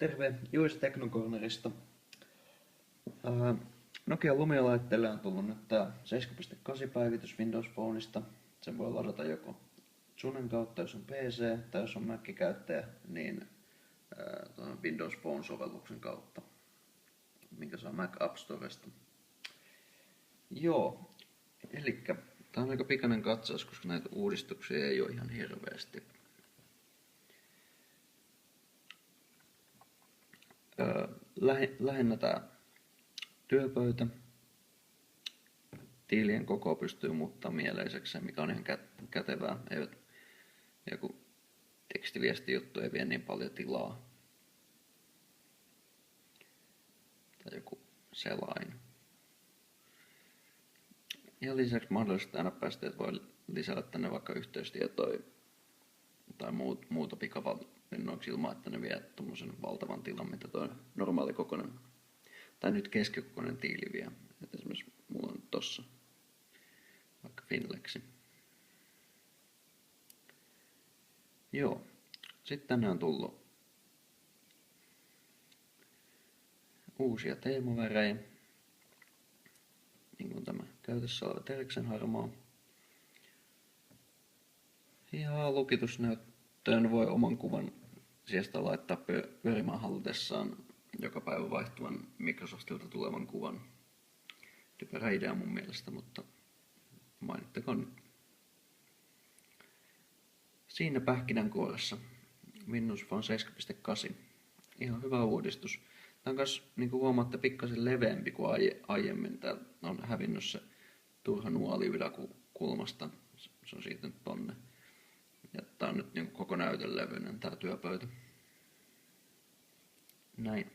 Terve, Juis Teknocornerista. Nokia Lumia-laitteelle on tullut nyt tää 7.8 päivitys Windows Phoneista. Sen voi ladata joko Zunen kautta, jos on PC, tai jos on Mac-käyttäjä, niin Windows Phone-sovelluksen kautta, minkä saa Mac App Storesta. Joo, elikkä tää on aika pikainen katsaus, koska näitä uudistuksia ei ole ihan hirveästi. Lähinnä tää työpöytä. Tiilien koko pystyy muuttamaan mieleiseksi, mikä on ihan kätevää. Joku tekstiviestijuttu ei vie niin paljon tilaa. Tai joku selain. Ja lisäksi mahdollisesti aina päästä, voi lisätä tänne vaikka yhteystietoja tai muuta pikavallinnoiksi ilman, että ne vie tommosen valtavan tilan, mitä tuo normaali kokoinen tai nyt keskikokoinen tiili vie. Et esimerkiksi mulla on tossa vaikka Finlexi. Joo. Sitten tänne on tullut uusia teemavärejä. Niin kuin tämä käytössä oleva Tereksen harmaa. Ja lukitusnäyttöön voi oman kuvan sijasta laittaa pyörimään halutessaan joka päivä vaihtuvan Microsoftilta tulevan kuvan. Typerä idea mun mielestä, mutta mainittakoon nyt. Siinä pähkinänkuoressa Windows Phone 7.8. Ihan hyvä uudistus. Tämä on myös, niin kuin huomaatte, pikkasen leveämpi kuin aiemmin. Tää on hävinnyt se turha nuoli yläkulmasta. Se on siirtynyt tonne. Ja tää on nyt niin koko näytön levyinen tää työpöytä. Näin.